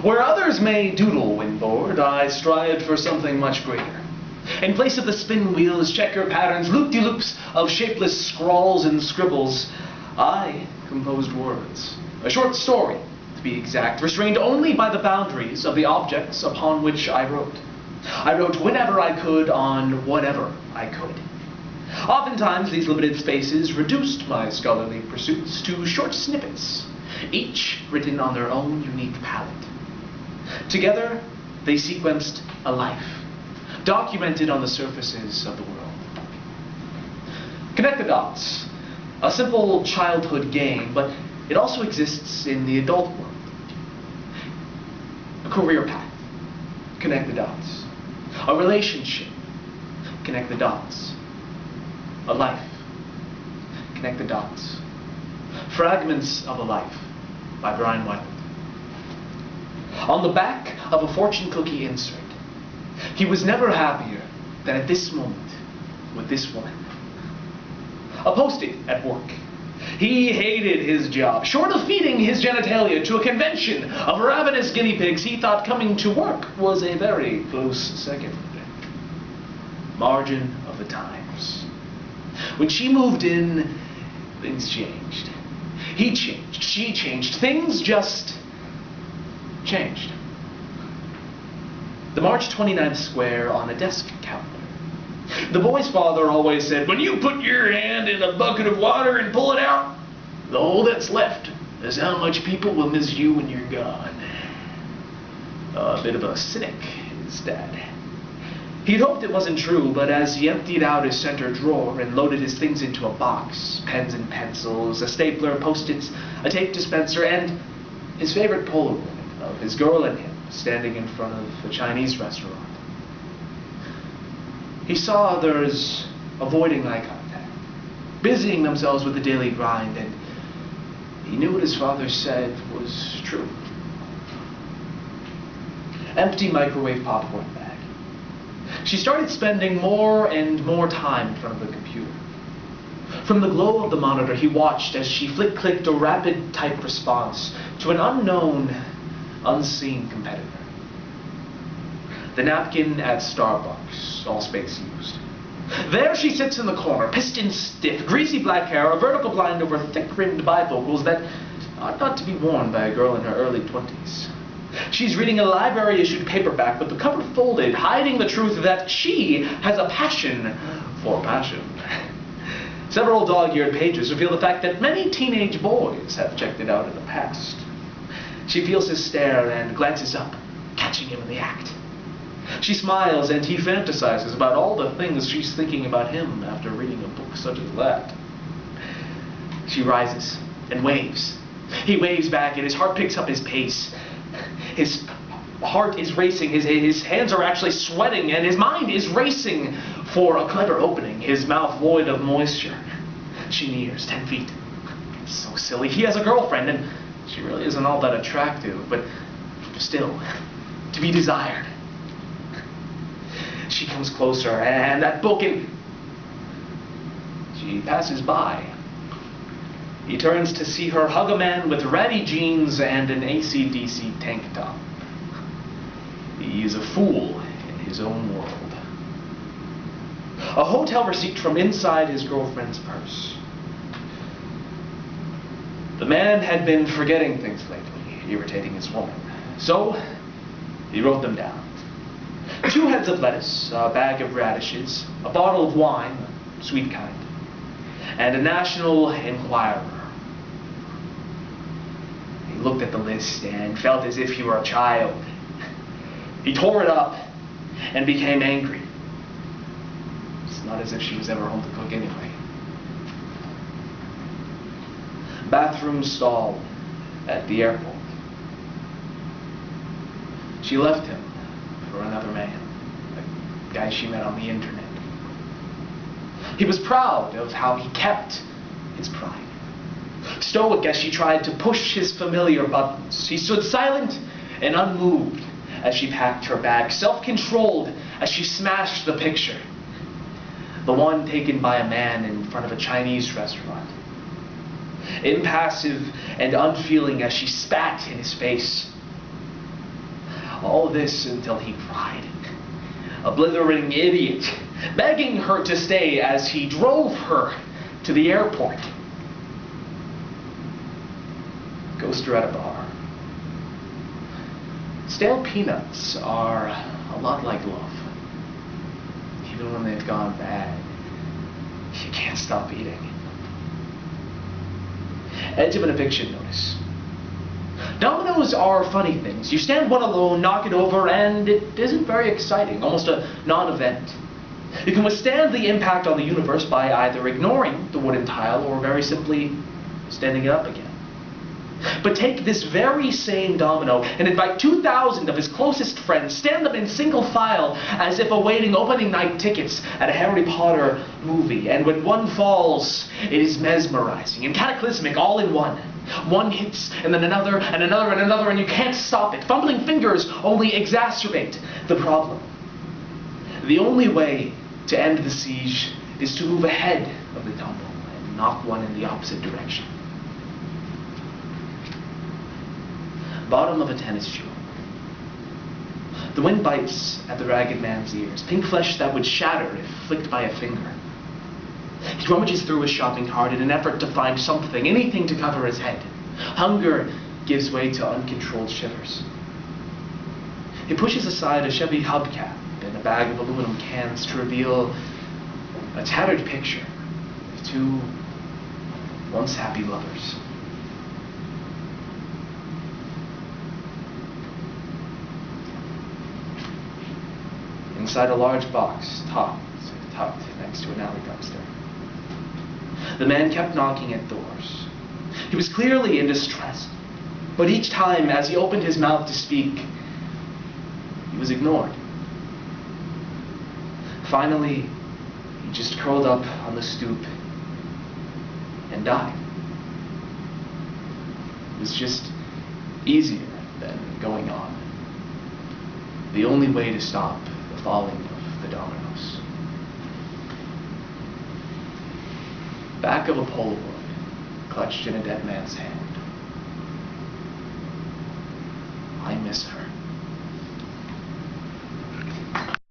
Where others may doodle when bored, I strived for something much greater. In place of the spin wheels, checker patterns, loop-de-loops of shapeless scrawls and scribbles, I composed words. A short story, to be exact, restrained only by the boundaries of the objects upon which I wrote. I wrote whenever I could on whatever I could. Oftentimes, these limited spaces reduced my scholarly pursuits to short snippets, each written on their own unique palette. Together, they sequenced a life, documented on the surfaces of the world. Connect the dots. A simple childhood game, but it also exists in the adult world. A career path. Connect the dots. A relationship. Connect the dots. A life. Connect the dots. Fragments of a Life by Brian Whiteland. On the back of a fortune cookie insert, he was never happier than at this moment with this woman. A post-it at work. He hated his job. Short of feeding his genitalia to a convention of ravenous guinea pigs, he thought coming to work was a very close second. Margin of the times. When she moved in, things changed. He changed. She changed. Things just changed. The March 29th square on a desk calendar. The boy's father always said, when you put your hand in a bucket of water and pull it out, all that's left is how much people will miss you when you're gone. A bit of a cynic, his dad. He'd hoped it wasn't true, but as he emptied out his center drawer and loaded his things into a box, pens and pencils, a stapler, post-its, a tape dispenser, and his favorite Polaroid of his girl and him standing in front of a Chinese restaurant, he saw others avoiding eye contact, busying themselves with the daily grind, and he knew what his father said was true. Empty microwave popcorn bag. She started spending more and more time in front of the computer. From the glow of the monitor, he watched as she flick-clicked a rapid type response to an unknown, unseen competitor. The napkin at Starbucks, all space used. There she sits in the corner, piston stiff, greasy black hair, a vertical blind over thick-rimmed bifocals that ought not to be worn by a girl in her early 20s. She's reading a library-issued paperback with the cover folded, hiding the truth that she has a passion for passion. Several dog-eared pages reveal the fact that many teenage boys have checked it out in the past. She feels his stare and glances up, catching him in the act. She smiles and he fantasizes about all the things she's thinking about him after reading a book such as that. She rises and waves. He waves back and his heart picks up his pace. His heart is racing, his hands are actually sweating, and his mind is racing for a clever opening, his mouth void of moisture. She nears 10 feet. It's so silly. He has a girlfriend, and she really isn't all that attractive, but still, to be desired. She comes closer, and that book, and she passes by. He turns to see her hug a man with ratty jeans and an AC/DC tank top. He is a fool in his own world. A hotel receipt from inside his girlfriend's purse. The man had been forgetting things lately, irritating his woman. So, he wrote them down. 2 heads of lettuce, a bag of radishes, a bottle of wine, sweet kind, and a National Enquirer. He looked at the list and felt as if he were a child. He tore it up and became angry. It's not as if she was ever home to cook anyway. Bathroom stall at the airport. She left him for another man, a guy she met on the internet. He was proud of how he kept his pride. Stoic as she tried to push his familiar buttons, he stood silent and unmoved as she packed her bag, self-controlled as she smashed the picture, the one taken by a man in front of a Chinese restaurant. Impassive and unfeeling as she spat in his face, All this until he cried, a blithering idiot, begging her to stay as he drove her to the airport. Ghoster at a bar. Stale peanuts are a lot like love. Even when they've gone bad, you can't stop eating. Edge of an eviction notice. Dominoes are funny things. You stand one alone, knock it over, and it isn't very exciting, almost a non-event. You can withstand the impact on the universe by either ignoring the wooden tile or very simply standing it up again. But take this very same domino and invite 2,000 of his closest friends, stand them in single file as if awaiting opening night tickets at a Harry Potter movie. And when one falls, it is mesmerizing and cataclysmic all in one. One hits, and then another, and another, and another, and you can't stop it. Fumbling fingers only exacerbate the problem. The only way to end the siege is to move ahead of the tumble and knock one in the opposite direction. Bottom of a tennis shoe. The wind bites at the ragged man's ears, pink flesh that would shatter if flicked by a finger. He rummages through his shopping cart in an effort to find something, anything to cover his head. Hunger gives way to uncontrolled shivers. He pushes aside a Chevy hubcap and a bag of aluminum cans to reveal a tattered picture of two once happy lovers. Inside a large box, tucked next to an alley dumpster. The man kept knocking at doors. He was clearly in distress, but each time as he opened his mouth to speak, he was ignored. Finally, he just curled up on the stoop and died. It was just easier than going on. The only way to stop the falling of the dominoes. Back of a Polaroid, clutched in a dead man's hand. I miss her.